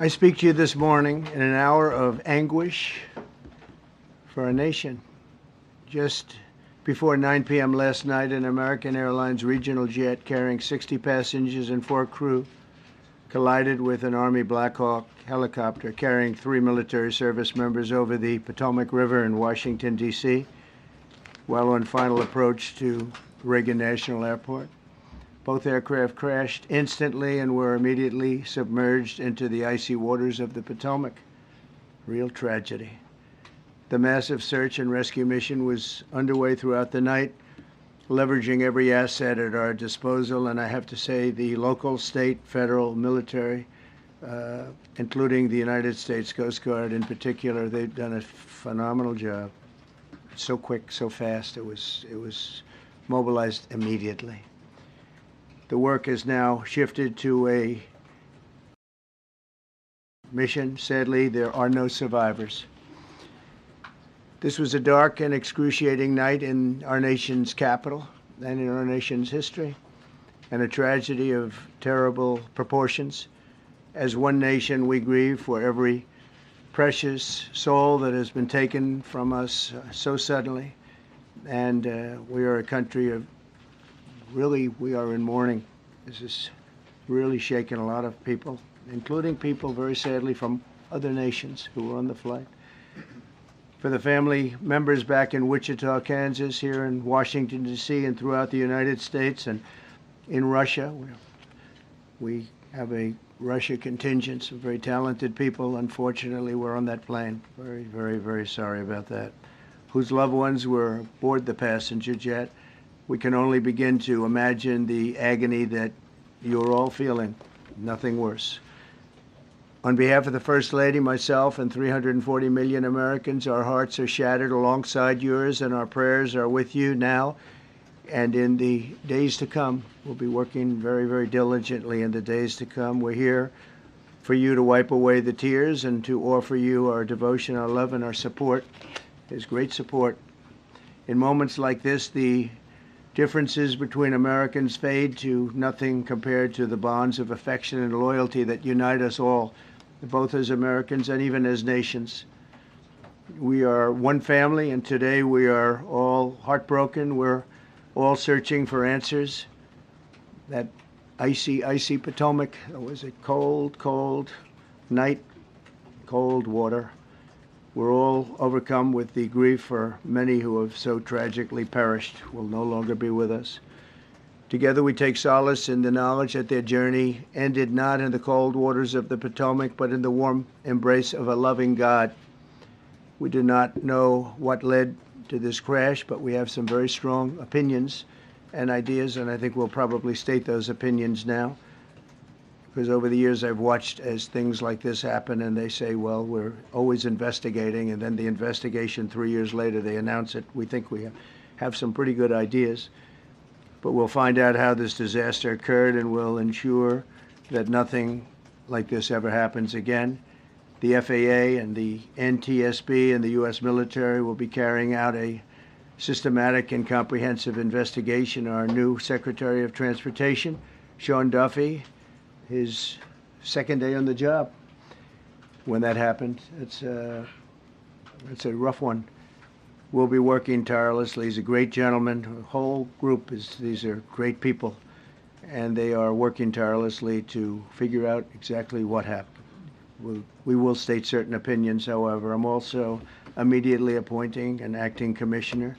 I speak to you this morning in an hour of anguish for our nation. Just before 9 p.m. last night, an American Airlines regional jet carrying 60 passengers and 4 crew collided with an Army Black Hawk helicopter carrying 3 military service members over the Potomac River in Washington, D.C., while on final approach to Reagan National Airport. Both aircraft crashed instantly and were immediately submerged into the icy waters of the Potomac. Real tragedy. The massive search and rescue mission was underway throughout the night, leveraging every asset at our disposal, and I have to say the local, state, federal, military, including the United States Coast Guard in particular, they've done a phenomenal job. So quick, so fast, it was mobilized immediately. The work has now shifted to a mission. Sadly, there are no survivors. This was a dark and excruciating night in our nation's capital and in our nation's history, and a tragedy of terrible proportions. As one nation, we grieve for every precious soul that has been taken from us so suddenly, and we are a country of we are in mourning. This is really shaken a lot of people, including people, very sadly, from other nations who were on the flight. For the family members back in Wichita, Kansas, here in Washington, D.C., and throughout the United States and in Russia, we have a Russia contingent, some very talented people. Unfortunately, were on that plane. Very, very, very sorry about that. Whose loved ones were aboard the passenger jet. We can only begin to imagine the agony that you're all feeling. Nothing worse. On behalf of the First Lady, myself, and 340 million Americans, our hearts are shattered alongside yours, and our prayers are with you now and in the days to come. We'll be working very, very diligently in the days to come. We're here for you to wipe away the tears and to offer you our devotion, our love, and our support. There's great support. In moments like this, the differences between Americans fade to nothing compared to the bonds of affection and loyalty that unite us all, both as Americans and even as nations. We are one family, and today we are all heartbroken. We're all searching for answers. That icy, icy Potomac, it was a cold, cold night, cold water. We're all overcome with the grief for many who have so tragically perished, will no longer be with us. Together we take solace in the knowledge that their journey ended not in the cold waters of the Potomac, but in the warm embrace of a loving God. We do not know what led to this crash, but we have some very strong opinions and ideas, and I think we'll probably state those opinions now. Because over the years I've watched as things like this happen, and they say, well, we're always investigating, and then the investigation 3 years later, they announce it. We think we have some pretty good ideas, but we'll find out how this disaster occurred, and we'll ensure that nothing like this ever happens again. The FAA and the NTSB and the U.S. military will be carrying out a systematic and comprehensive investigation. Our new Secretary of Transportation, Sean Duffy, his second day on the job when that happened. It's a rough one. We'll be working tirelessly. He's a great gentleman. The whole group these are great people, and they are working tirelessly to figure out exactly what happened. We will state certain opinions, however. I'm also immediately appointing an acting commissioner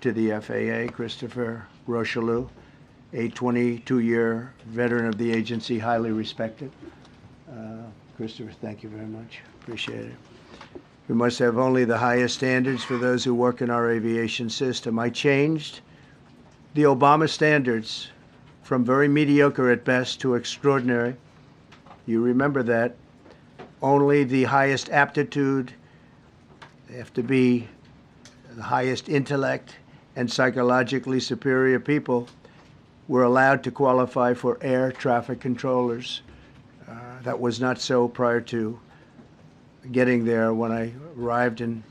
to the FAA, Christopher Rocheleau, a 22-year veteran of the agency, highly respected. Christopher, thank you very much. Appreciate it. We must have only the highest standards for those who work in our aviation system. I changed the Obama standards from very mediocre at best to extraordinary. You remember that. Only the highest aptitude, they have to be the highest intellect and psychologically superior people were allowed to qualify for air traffic controllers. That was not so prior to getting there. When I arrived in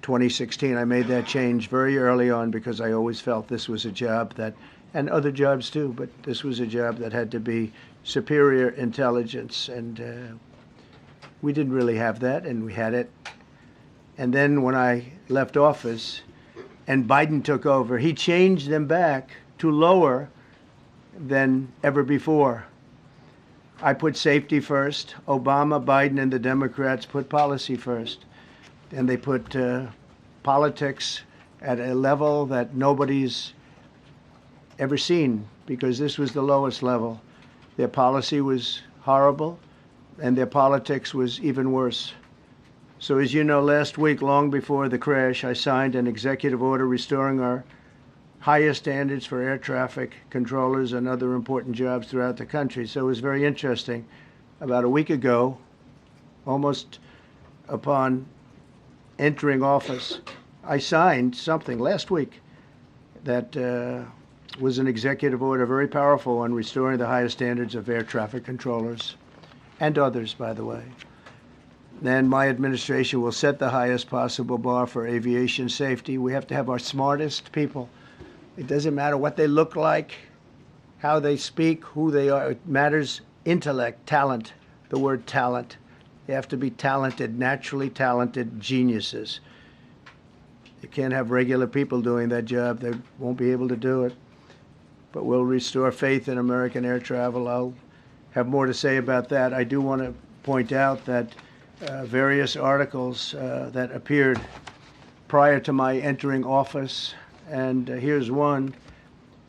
2016, I made that change very early on because I always felt this was a job that, and other jobs too, but this was a job that had to be superior intelligence, and We didn't really have that, and we had it. And then when I left office and Biden took over, he changed them back to lower than ever before. I put safety first. Obama, Biden, and the Democrats put policy first. And they put politics at a level that nobody's ever seen, because this was the lowest level. Their policy was horrible, and their politics was even worse. So as you know, last week, long before the crash, I signed an executive order restoring our highest standards for air traffic controllers and other important jobs throughout the country. So it was very interesting. About a week ago, almost upon entering office, I signed something last week that was an executive order, very powerful, on restoring the highest standards of air traffic controllers and others, by the way. Then my administration will set the highest possible bar for aviation safety. We have to have our smartest people. It doesn't matter what they look like, how they speak, who they are. It matters intellect, talent, the word talent. They have to be talented, naturally talented geniuses. You can't have regular people doing that job. They won't be able to do it. But we'll restore faith in American air travel. I'll have more to say about that. I do want to point out that various articles that appeared prior to my entering office, and here's one.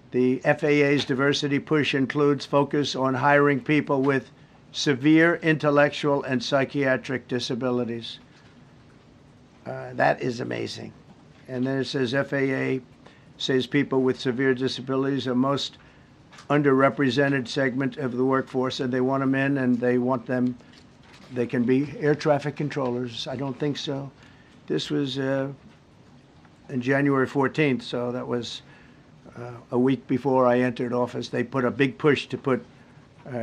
The FAA's diversity push includes focus on hiring people with severe intellectual and psychiatric disabilities. That is amazing. And then it says FAA says people with severe disabilities are most underrepresented segment of the workforce, and they want them in, and they want them. They can be air traffic controllers. I don't think so. This was in January 14th, so that was a week before I entered office. They put a big push to put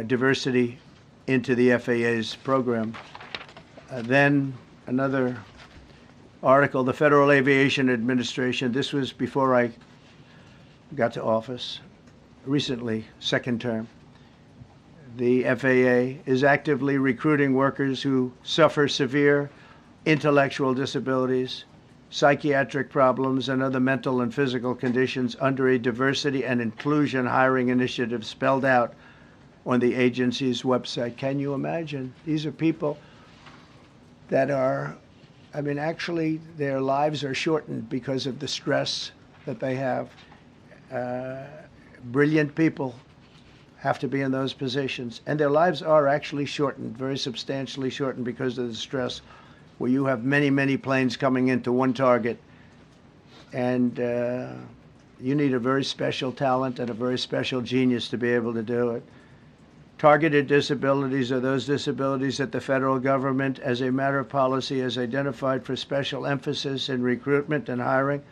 diversity into the FAA's program. Then another article, the Federal Aviation Administration, this was before I got to office, recently, second term. The FAA is actively recruiting workers who suffer severe intellectual disabilities, psychiatric problems, and other mental and physical conditions under a diversity and inclusion hiring initiative spelled out on the agency's website. Can you imagine? These are people that are, I mean, actually, their lives are shortened because of the stress that they have. Brilliant people have to be in those positions, and their lives are actually shortened, very substantially shortened, because of the stress, where you have many, many planes coming into one target, and you need a very special talent and a very special genius to be able to do it. Targeted disabilities are those disabilities that the federal government, as a matter of policy, has identified for special emphasis in recruitment and hiring.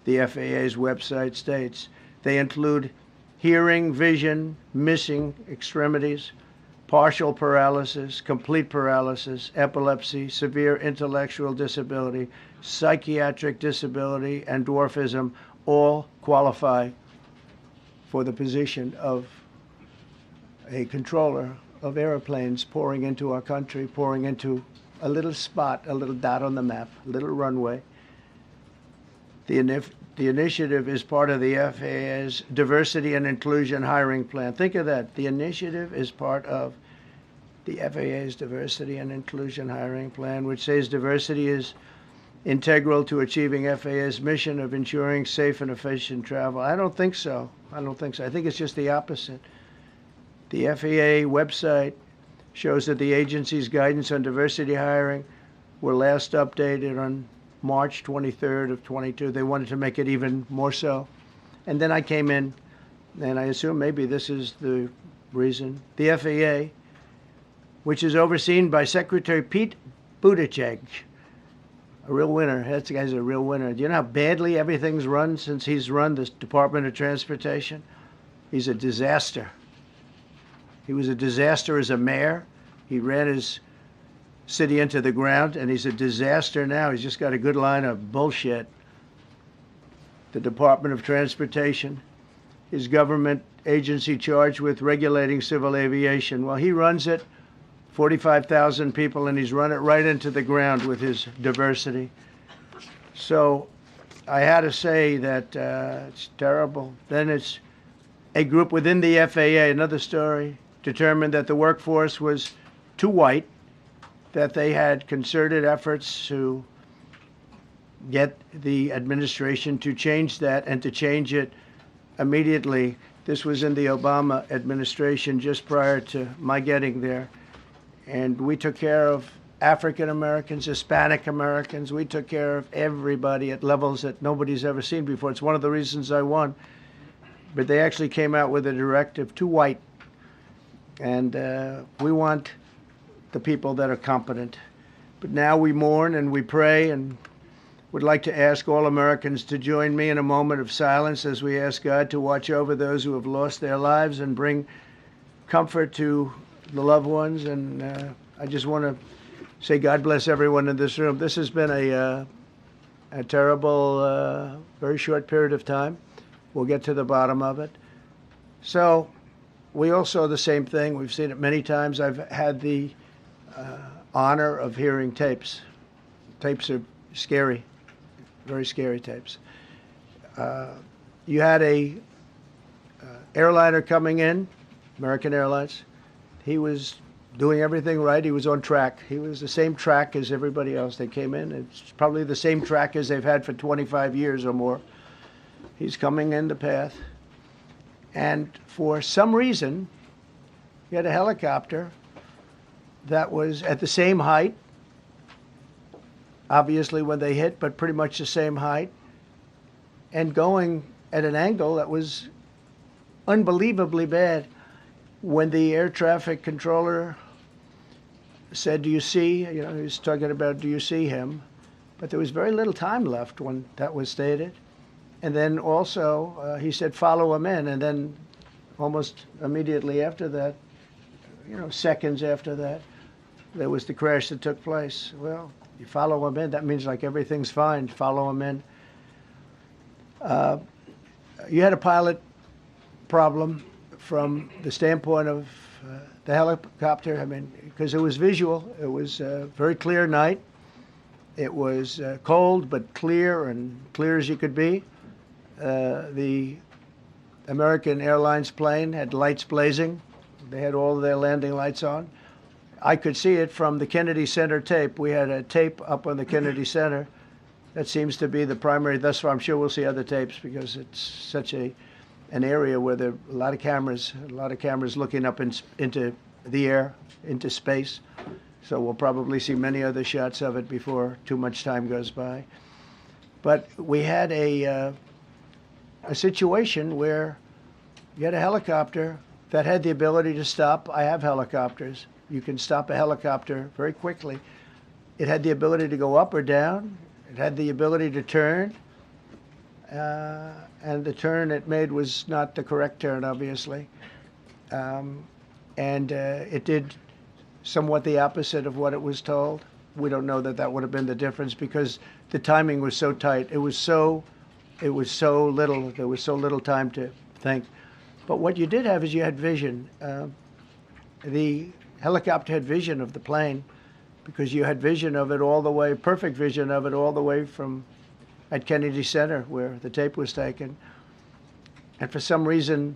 The FAA's website states they include hearing, vision, missing extremities, partial paralysis, complete paralysis, epilepsy, severe intellectual disability, psychiatric disability, and dwarfism all qualify for the position of a controller of airplanes pouring into our country, pouring into a little spot, a little dot on the map, a little runway. The initiative is part of the FAA's diversity and inclusion hiring plan. Think of that. The initiative is part of the FAA's diversity and inclusion hiring plan, which says diversity is integral to achieving FAA's mission of ensuring safe and efficient travel. I don't think so. I think it's just the opposite. The FAA website shows that the agency's guidance on diversity hiring were last updated on March 23rd of 22. They wanted to make it even more so. And then I came in, and I assume maybe this is the reason. The FAA, which is overseen by Secretary Pete Buttigieg, a real winner. That guy's a real winner. Do you know how badly everything's run since he's run this Department of Transportation? He's a disaster. He was a disaster as a mayor. He ran his city into the ground, and he's a disaster now. He's just got a good line of bullshit. The Department of Transportation, his government agency charged with regulating civil aviation. Well, he runs it 45,000 people, and he's run it right into the ground with his diversity. So I had to say that it's terrible. Then it's a group within the FAA, another story, determined that the workforce was too white, that they had concerted efforts to get the administration to change that and to change it immediately. This was in the Obama administration just prior to my getting there. And we took care of African Americans, Hispanic Americans. We took care of everybody at levels that nobody's ever seen before. It's one of the reasons I won. But they actually came out with a directive, too white. And we want the people that are competent. But now we mourn and we pray, and would like to ask all Americans to join me in a moment of silence as we ask God to watch over those who have lost their lives and bring comfort to the loved ones. And I just want to say God bless everyone in this room. This has been a terrible, very short period of time. We'll get to the bottom of it. So we all saw the same thing. We've seen it many times. I've had the honor of hearing tapes. Tapes are scary, very scary tapes. You had a airliner coming in, American Airlines. He was doing everything right. He was on track. He was the same track as everybody else. They came in. It's probably the same track as they've had for 25 years or more. He's coming in the path. And for some reason, he had a helicopter that was at the same height, obviously when they hit, but pretty much the same height, and going at an angle that was unbelievably bad. When the air traffic controller said, "Do you see?" He was talking about, "Do you see him?" But there was very little time left when that was stated. And then also he said, "Follow him in." And then almost immediately after that, seconds after that, there was the crash that took place. Well, you follow him in, that means like everything's fine. Follow him in. You had a pilot problem from the standpoint of the helicopter. I mean, because it was visual. It was a very clear night. It was cold but clear, and clear as you could be. The American Airlines plane had lights blazing. They had all of their landing lights on. I could see it from the Kennedy Center tape. We had a tape up on the Kennedy Center. That seems to be the primary. Thus far, I'm sure we'll see other tapes because it's such an area where there are a lot of cameras looking up into the air, into space. So we'll probably see many other shots of it before too much time goes by. But we had a situation where you had a helicopter that had the ability to stop. I have helicopters. You can stop a helicopter very quickly. It had the ability to go up or down. It had the ability to turn. And the turn it made was not the correct turn, obviously. And it did somewhat the opposite of what it was told. We don't know that would have been the difference because the timing was so tight. It was so little. There was so little time to think. But what you did have is you had vision. The helicopter had vision of the plane because you had vision of it all the way, perfect vision of it all the way from at Kennedy Center where the tape was taken. And for some reason,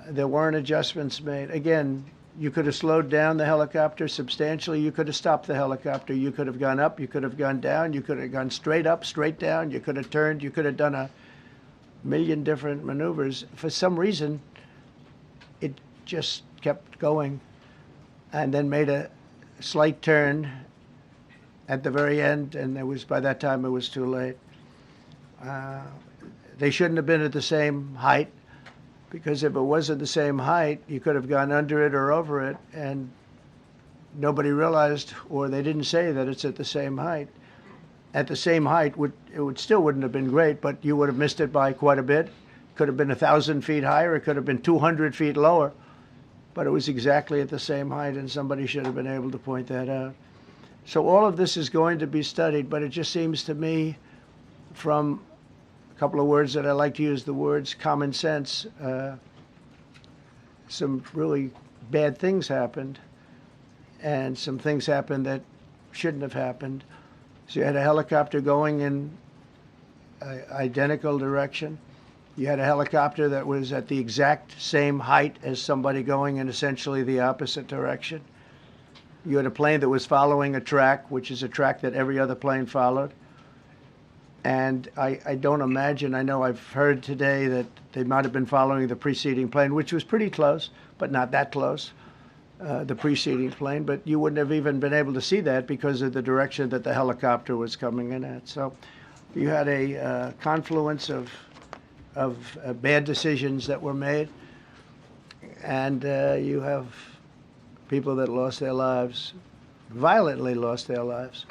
there weren't adjustments made. Again, you could have slowed down the helicopter substantially. You could have stopped the helicopter. You could have gone up. You could have gone down. You could have gone straight up, straight down. You could have turned. You could have done a million different maneuvers. For some reason, it just kept going and then made a slight turn at the very end, and by that time it was too late. They shouldn't have been at the same height, because if it was at the same height, you could have gone under it or over it, and nobody realized, or they didn't say that it's at the same height. At the same height, it still wouldn't have been great, but you would have missed it by quite a bit. It could have been 1,000 feet higher. It could have been 200 feet lower, but it was exactly at the same height, and somebody should have been able to point that out. So all of this is going to be studied, but it just seems to me, from a couple of words that I like to use, the words common sense, some really bad things happened. and some things happened that shouldn't have happened. So you had a helicopter going in an identical direction. You had a helicopter that was at the exact same height as somebody going in essentially the opposite direction. You had a plane that was following a track, which is a track that every other plane followed. And I don't imagine, I know I've heard today that they might have been following the preceding plane, which was pretty close, but not that close, the preceding plane. But you wouldn't have even been able to see that because of the direction that the helicopter was coming in at. So you had a confluence of bad decisions that were made, and you have people that lost their lives, violently lost their lives.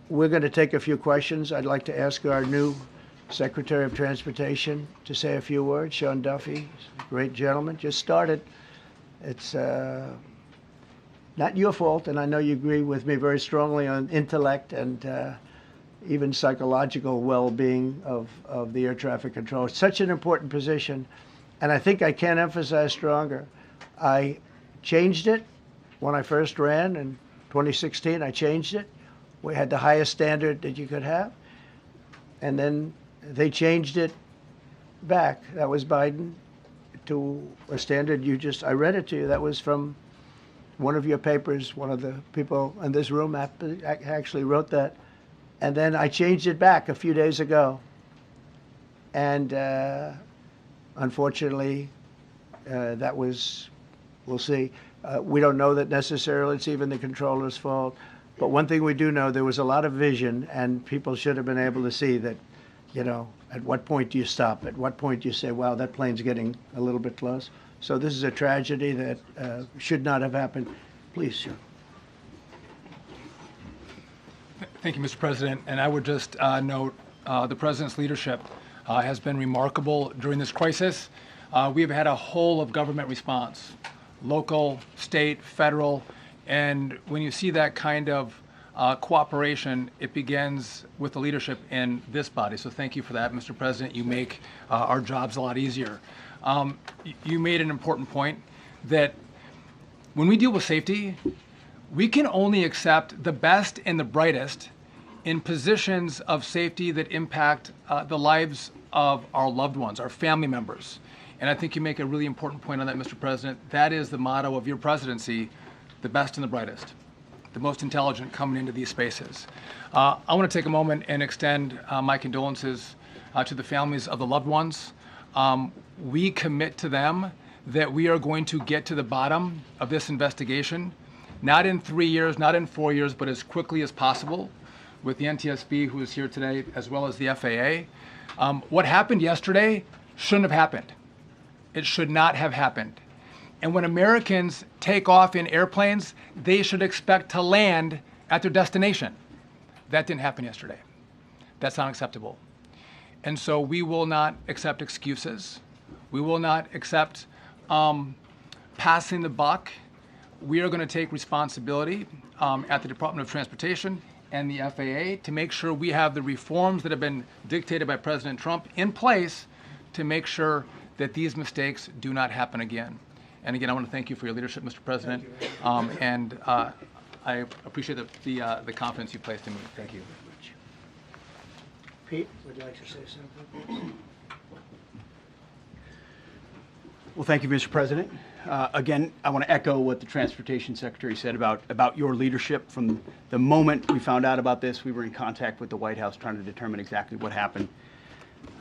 We're going to take a few questions. I'd like to ask our new Secretary of Transportation to say a few words. Sean Duffy, great gentleman, just started. It's not your fault, and I know you agree with me very strongly on intellect and even psychological well-being of the air traffic control. It's such an important position, and I think I can't emphasize stronger. I changed it when I first ran in 2016. I changed it. We had the highest standard that you could have, and then they changed it back. That was Biden, to a standard I read it to you. That was from one of your papers. One of the people in this room actually wrote that. And then I changed it back a few days ago. And unfortunately, that was, we'll see. We don't know that necessarily it's even the controller's fault. But one thing we do know, there was a lot of vision, and people should have been able to see that, at what point do you stop? At what point do you say, wow, that plane's getting a little bit close? So this is a tragedy that should not have happened. Please, sir. Thank you, Mr. President. And I would just note the President's leadership has been remarkable during this crisis. We have had a whole of government response, local, state, federal, and when you see that kind of cooperation, it begins with the leadership in this body. So thank you for that, Mr. President. You make our jobs a lot easier. You made an important point that when we deal with safety, we can only accept the best and the brightest in positions of safety that impact the lives of our loved ones, our family members. And I think you make a really important point on that, Mr. President. That is the motto of your presidency, the best and the brightest, the most intelligent coming into these spaces. I want to take a moment and extend my condolences to the families of the loved ones. We commit to them that we are going to get to the bottom of this investigation, not in 3 years, not in 4 years, but as quickly as possible with the NTSB, who is here today, as well as the FAA. What happened yesterday shouldn't have happened. It should not have happened. And when Americans take off in airplanes, they should expect to land at their destination. That didn't happen yesterday. That's not acceptable. And so we will not accept excuses. We will not accept passing the buck. We are going to take responsibility at the Department of Transportation and the FAA to make sure we have the reforms that have been dictated by President Trump in place to make sure that these mistakes do not happen again. And again, I want to thank you for your leadership, Mr. President, and I appreciate the confidence you placed in me. Thank you. Pete, would you like to say something? Well, thank you, Mr. President. Again, I want to echo what the Transportation Secretary said about your leadership. From the moment we found out about this, we were in contact with the White House trying to determine exactly what happened.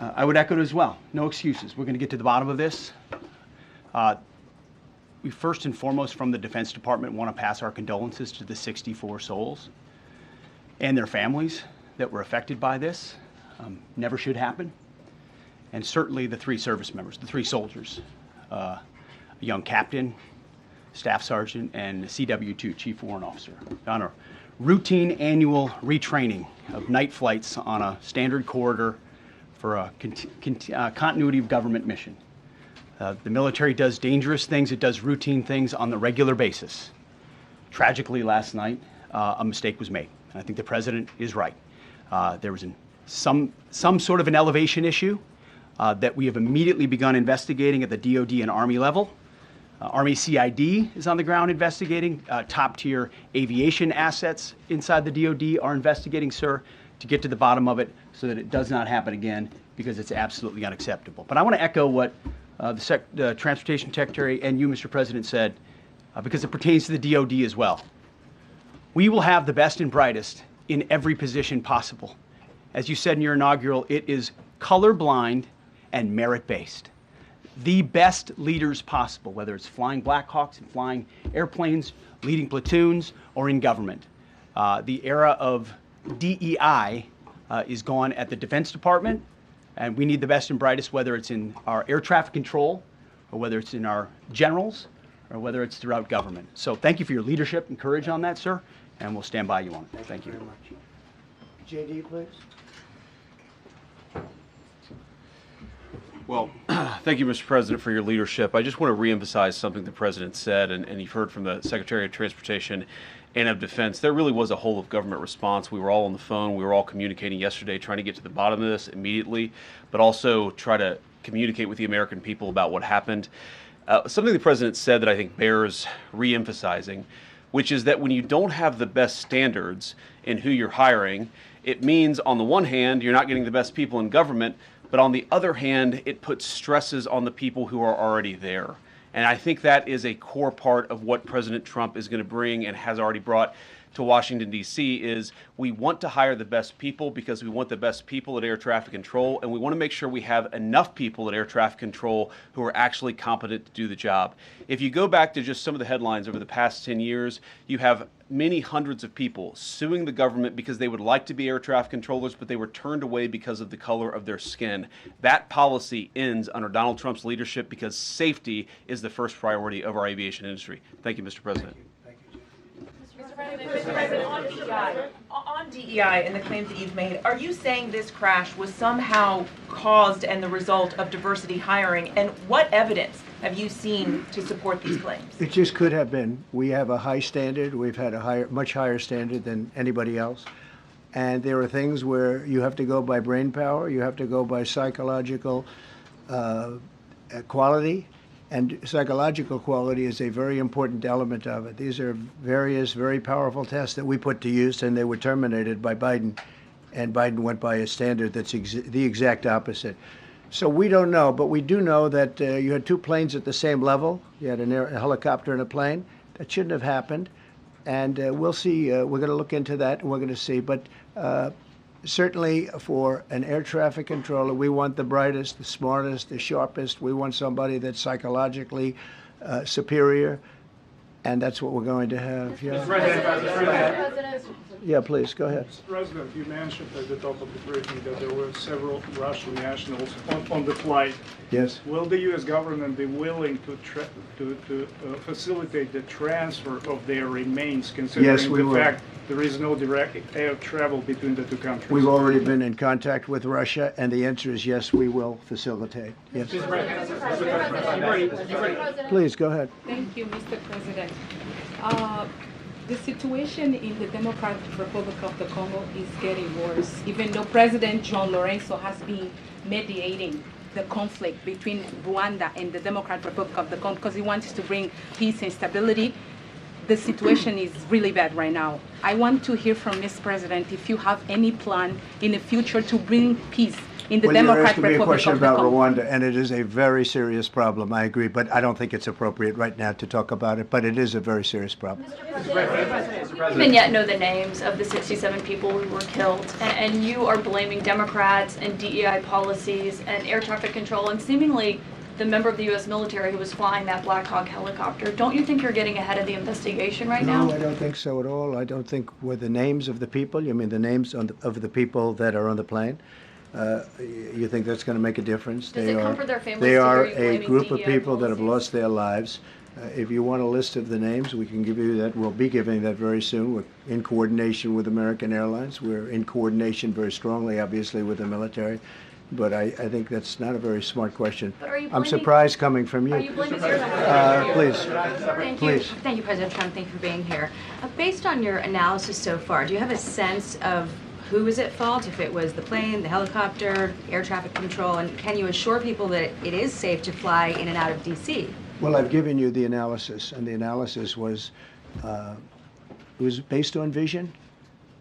I would echo it as well. No excuses. We're going to get to the bottom of this. We first and foremost, from the Defense Department, want to pass our condolences to the 64 souls and their families that were affected by this. Never should happen. And certainly the 3 service members, the 3 soldiers, a young captain, staff sergeant, and a CW2, Chief Warrant Officer, on a routine annual retraining of night flights on a standard corridor for a continuity of government mission. The military does dangerous things. It does routine things on the regular basis. Tragically, last night, a mistake was made. And I think the president is right. There was some sort of an elevation issue that we have immediately begun investigating at the DOD and Army level. Army CID is on the ground investigating. Top-tier aviation assets inside the DoD are investigating, sir, to get to the bottom of it so that it does not happen again, because it's absolutely unacceptable. But I want to echo what the Transportation Secretary and you, Mr. President, said, because it pertains to the DoD as well. We will have the best and brightest in every position possible. As you said in your inaugural, it is colorblind and merit-based. The best leaders possible, whether it's flying Black Hawks and flying airplanes, leading platoons, or in government. The era of DEI is gone at the Defense Department, and we need the best and brightest, whether it's in our air traffic control, or whether it's in our generals, or whether it's throughout government. So thank you for your leadership and courage on that, sir, and we'll stand by you on it. Thank you. Very much. JD, please. Well, thank you, Mr. President, for your leadership. I just want to reemphasize something the President said, and you've heard from the Secretary of Transportation and of Defense. There really was a whole of government response. We were all on the phone. We were all communicating yesterday, trying to get to the bottom of this immediately, but also try to communicate with the American people about what happened. Something the President said that I think bears reemphasizing, which is that when you don't have the best standards in who you're hiring, it means, on the one hand, you're not getting the best people in government, but on the other hand, it puts stresses on the people who are already there. And I think that is a core part of what President Trump is going to bring and has already brought to Washington, D.C., is we want to hire the best people because we want the best people at air traffic control, and we want to make sure we have enough people at air traffic control who are actually competent to do the job. If you go back to just some of the headlines over the past 10 years, you have many hundreds of people suing the government because they would like to be air traffic controllers, but they were turned away because of the color of their skin. That policy ends under Donald Trump's leadership because safety is the first priority of our aviation industry. Thank you, Mr. President. Mr. President, on DEI and the claims that you've made, are you saying this crash was somehow caused and the result of diversity hiring? And what evidence have you seen to support these claims? It just could have been. We have a high standard. We've had a much higher standard than anybody else. And there are things where you have to go by brain power, you have to go by psychological quality. And psychological quality is a very important element of it. These are various very powerful tests that we put to use, and they were terminated by Biden. And Biden went by a standard that's the exact opposite. So we don't know, but we do know that you had two planes at the same level. You had a helicopter and a plane. That shouldn't have happened. And we'll see. We're going to look into that, and we're going to see. But certainly for an air traffic controller, we want the brightest, the smartest, the sharpest. We want somebody that's psychologically superior, and that's what we're going to have. Yeah. President. Yeah, please, go ahead. Mr. President, you mentioned at the top of the briefing that there were several Russian nationals on the flight. Yes. Will the U.S. government be willing to facilitate the transfer of their remains, considering Yes, we the will. fact there is no direct air travel between the two countries? We've already been in contact with Russia, and the answer is yes, we will facilitate. Yes. Please, go ahead. Thank you, Mr. President. The situation in the Democratic Republic of the Congo is getting worse, even though President John Lorenzo has been mediating the conflict between Rwanda and the Democratic Republic of the Congo because he wants to bring peace and stability. The situation is really bad right now. I want to hear from Ms. President if you have any plan in the future to bring peace in the Well, you're Democratic asking me a Republic question of the about Congo. Rwanda, and it is a very serious problem. I agree, but I don't think it's appropriate right now to talk about it. But it is a very serious problem. Do you even yet know the names of the 67 people who were killed? And you are blaming Democrats and DEI policies and air traffic control and seemingly the member of the U.S. military who was flying that Black Hawk helicopter. Don't you think you're getting ahead of the investigation right now? No, I don't think so at all. I don't think with the names of the people. You mean the names of the people that are on the plane? You think that's going to make a difference? Does it comfort their families They to are hear you a blaming group of DEI people that have policies? lost their lives. If you want a list of the names, we can give you that. We'll be giving that very soon. We're in coordination with American Airlines. We're in coordination very strongly, obviously, with the military. But I think that's not a very smart question. But are you I'm blaming- surprised coming from you. Are you blaming your Please. Thank you. Please. Thank you, President Trump. Thank you for being here. Based on your analysis so far, do you have a sense of who is at fault, if it was the plane, the helicopter, air traffic control, and can you assure people that it is safe to fly in and out of D.C.? Well, I've given you the analysis, and the analysis was, it was based on vision.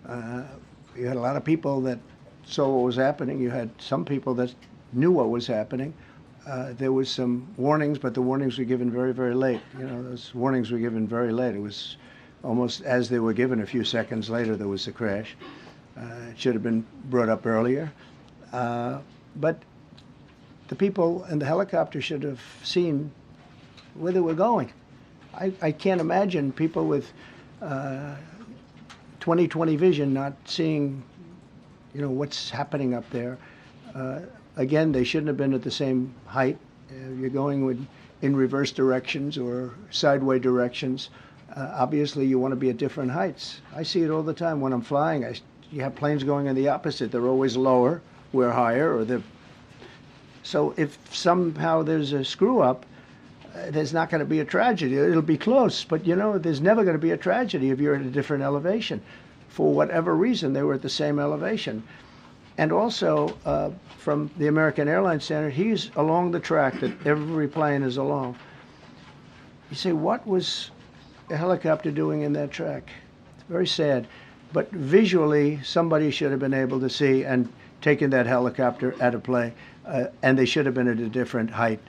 You had a lot of people that saw what was happening. You had some people that knew what was happening. There was some warnings, but the warnings were given very, very late. You know, those warnings were given very late. It was almost as they were given. A few seconds later, there was the crash. It should have been brought up earlier. But the people in the helicopter should have seen where they were going. I can't imagine people with 20/20 vision not seeing, you know, what's happening up there. Again, they shouldn't have been at the same height. You're going in reverse directions or sideways directions. Obviously, you want to be at different heights. I see it all the time when I'm flying. You have planes going in the opposite. They're always lower, we're higher, or they're... So if somehow there's a screw up, there's not going to be a tragedy. It'll be close, but you know, there's never going to be a tragedy if you're at a different elevation. For whatever reason, they were at the same elevation. And also, from the American Airlines standard, he's along the track that every plane is along. You say, what was a helicopter doing in that track? It's very sad. But visually, somebody should have been able to see and taken that helicopter out of play. And they should have been at a different height.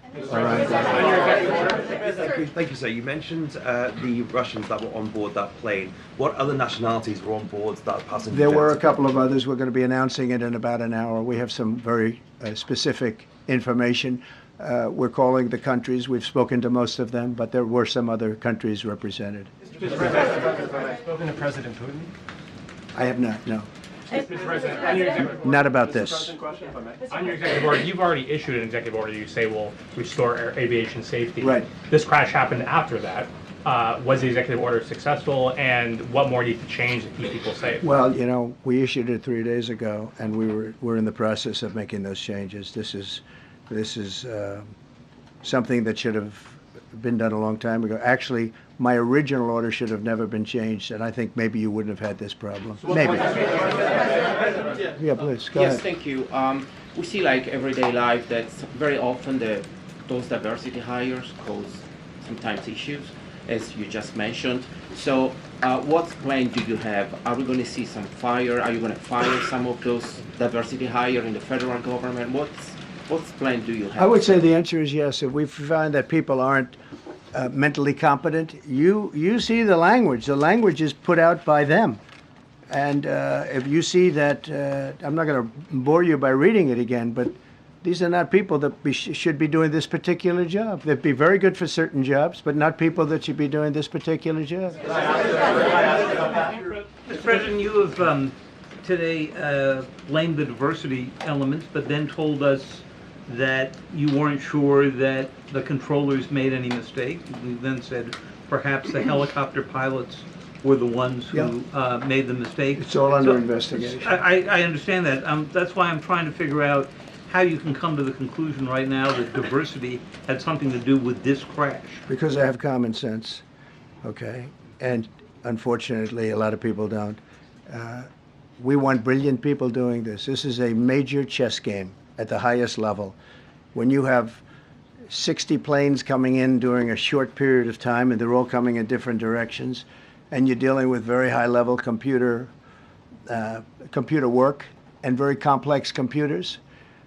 Thank you, sir. You mentioned the Russians that were on board that plane. What other nationalities were on board that passenger? There were a couple of others. We're going to be announcing it in about an hour. We have some very specific information. We're calling the countries. We've spoken to most of them, but there were some other countries represented. Mr. President, spoken to President Putin? I have not, no. Mr. President, on your executive order, Not about this. on your executive order, you've already issued an executive order. You say will restore aviation safety. Right. This crash happened after that. Was the executive order successful, and what more needs to change to keep people safe? Well, you know, we issued it 3 days ago, and we're in the process of making those changes. This is something that should have been done a long time ago. Actually, my original order should have never been changed, and I think maybe you wouldn't have had this problem. Maybe. Yeah, please, go ahead. Yes, thank you. We see like everyday life that very often those diversity hires cause sometimes issues, as you just mentioned. So what plan do you have? Are we going to see some fire? Are you going to fire some of those diversity hire in the federal government? What plan do you have? I would say the answer is yes. If we find that people aren't mentally competent, you see the language. The language is put out by them. And if you see that, I'm not going to bore you by reading it again, but these are not people that should be doing this particular job. They'd be very good for certain jobs, but not people that should be doing this particular job. Mr. President, you have today blamed the diversity elements, but then told us that you weren't sure that the controllers made any mistake. You then said perhaps the helicopter pilots were the ones who made the mistake. It's all under investigation. I understand that. That's why I'm trying to figure out how you can come to the conclusion right now that diversity had something to do with this crash. Because I have common sense, okay? And unfortunately, a lot of people don't. We want brilliant people doing this. This is a major chess game at the highest level. When you have 60 planes coming in during a short period of time, and they're all coming in different directions, and you're dealing with very high-level computer work and very complex computers.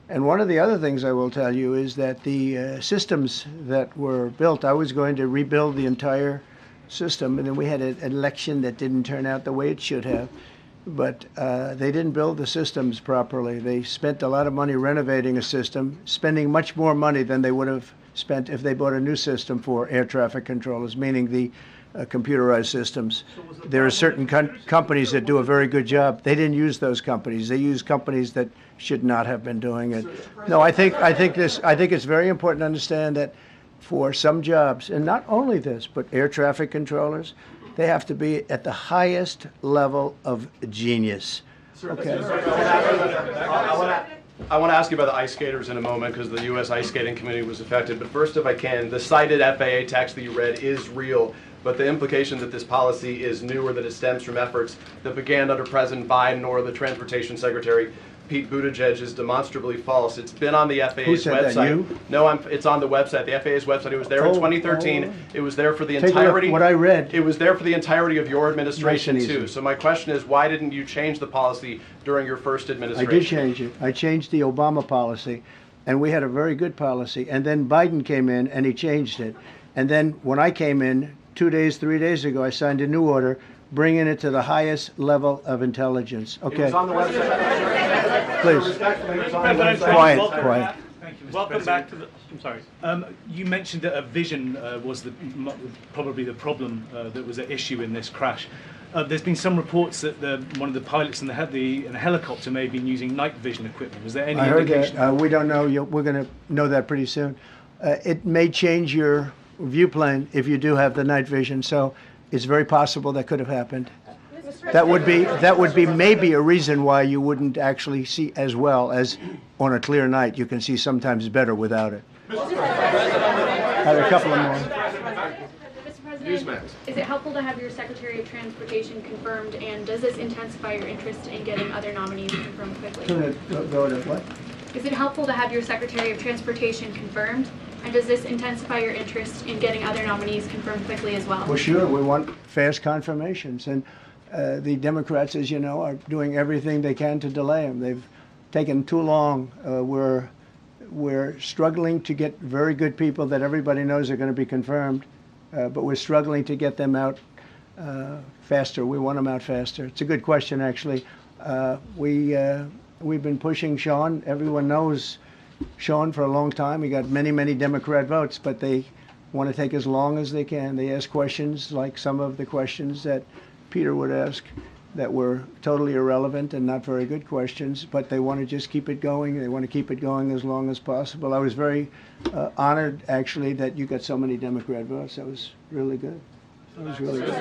And one of the other things I will tell you is that the systems that were built, I was going to rebuild the entire system, and then we had an election that didn't turn out the way it should have. But they didn't build the systems properly. They spent a lot of money renovating a system, spending much more money than they would have spent if they bought a new system for air traffic controllers, meaning the computerized systems. There are certain companies that do a very good job. They didn't use those companies. They used companies that should not have been doing it. No, I think it's very important to understand that for some jobs, and not only this, but air traffic controllers, they have to be at the highest level of genius. Okay. I want to ask you about the ice skaters in a moment because the U.S. Ice Skating Committee was affected. But first, if I can, the cited FAA text that you read is real. but the implication that this policy is new or that it stems from efforts that began under President Biden or the Transportation Secretary Pete Buttigieg is demonstrably false. It's been on the FAA's Who said website. that, you? No, it's on the website, the FAA's website. It was there in 2013. It was there for the Take a look. entirety. What I read. It was there for the entirety of your administration Nice and too. easy. So my question is, why didn't you change the policy during your first I administration? did change it. I changed the Obama policy, and we had a very good policy. And then Biden came in, and he changed it. And then when I came in 3 days ago, I signed a new order bringing it to the highest level of intelligence. Okay. It was on the website. Please. President, Quiet, welcome. quiet. Thank you, Mr. Welcome President. Back to the. I'm sorry. You mentioned that a vision was probably the problem that was at issue in this crash. There's been some reports that one of the pilots in the helicopter may have been using night vision equipment. Was there any I heard indication? that. We don't know. We're going to know that pretty soon. It may change your view plane if you do have the night vision. So it's very possible that could have happened. That would be maybe a reason why you wouldn't actually see as well as on a clear night. You can see sometimes better without it. Had a couple of more. Mr. President, is it helpful to have your Secretary of Transportation confirmed, and does this intensify your interest in getting other nominees confirmed quickly? Go to what? Is it helpful to have your Secretary of Transportation confirmed, and does this intensify your interest in getting other nominees confirmed quickly as well? Well, sure. We want fast confirmations. And the Democrats, as you know, are doing everything they can to delay them. They've taken too long. We're struggling to get very good people that everybody knows are going to be confirmed, but we're struggling to get them out faster. We want them out faster. It's a good question, actually. We've been pushing Sean. Everyone knows Sean for a long time. He got many, many Democrat votes, but they want to take as long as they can. They ask questions like some of the questions that Peter would ask that were totally irrelevant and not very good questions, but they want to just keep it going. They want to keep it going as long as possible. I was very honored, actually, that you got so many Democrat votes. That was really good. That was really good.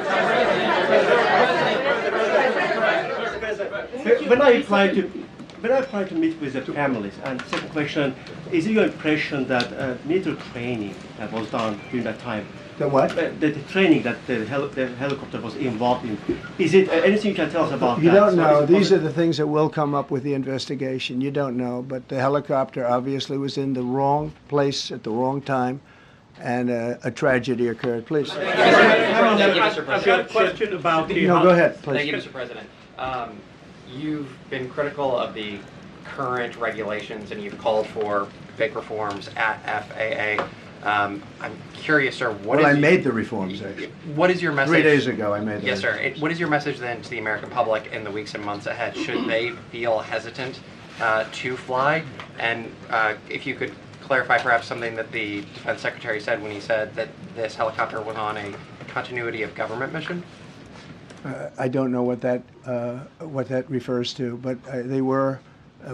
When I apply to meet with the families, and second question, is it your impression that military training that was done during that time? The what? The training that the helicopter was involved in. Is it anything you can tell us about You that? don't know. These are the things that will come up with the investigation. You don't know. But the helicopter obviously was in the wrong place at the wrong time, and a tragedy occurred. Please. Thank you, Mr. President. I've got a question about the. No, go ahead, please. Thank you, Mr. President. You've been critical of the current regulations, and you've called for big reforms at FAA. I'm curious, sir, I made the reforms, actually. What is your message? 3 days ago, I made them. Yes, sir. What is your message then to the American public in the weeks and months ahead? Should they feel hesitant to fly? And if you could clarify perhaps something that the Defense Secretary said when he said that this helicopter was on a continuity of government mission? I don't know what that refers to, but they were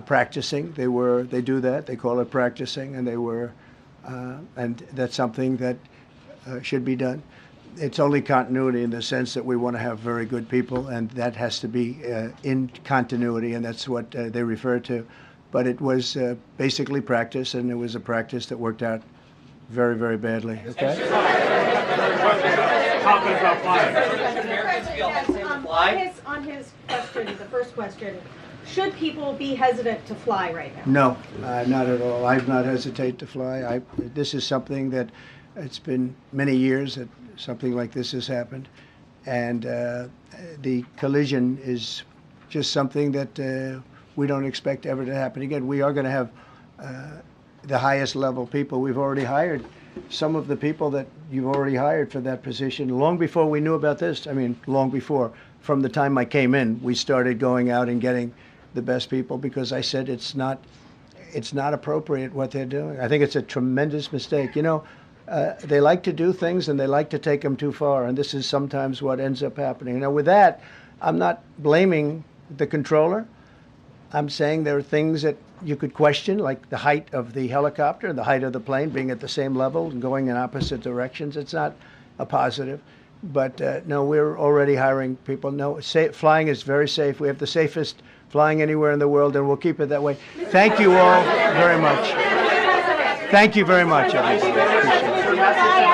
practicing. They do that. They call it practicing, and they were. And that's something that should be done. It's only continuity in the sense that we want to have very good people, and that has to be in continuity, and that's what they refer to. But it was basically practice, and it was a practice that worked out very, very badly. Okay? On his question, the first question, should people be hesitant to fly right now? No, not at all. I've not hesitated to fly. This is something that it's been many years that something like this has happened, and the collision is just something that we don't expect ever to happen again. We are going to have the highest level people. We've already hired some of the people that you've already hired for that position long before we knew about this. I mean, long before. From the time I came in, we started going out and getting the best people because I said it's not appropriate what they're doing. I think it's a tremendous mistake. You know, they like to do things and they like to take them too far, and this is sometimes what ends up happening. Now, with that, I'm not blaming the controller. I'm saying there are things that you could question, like the height of the helicopter and the height of the plane being at the same level and going in opposite directions. It's not a positive. But no, we're already hiring people. No, flying is very safe. We have the safest flying anywhere in the world, and we'll keep it that way. Thank you all very much. Thank you very much, everybody. Appreciate it.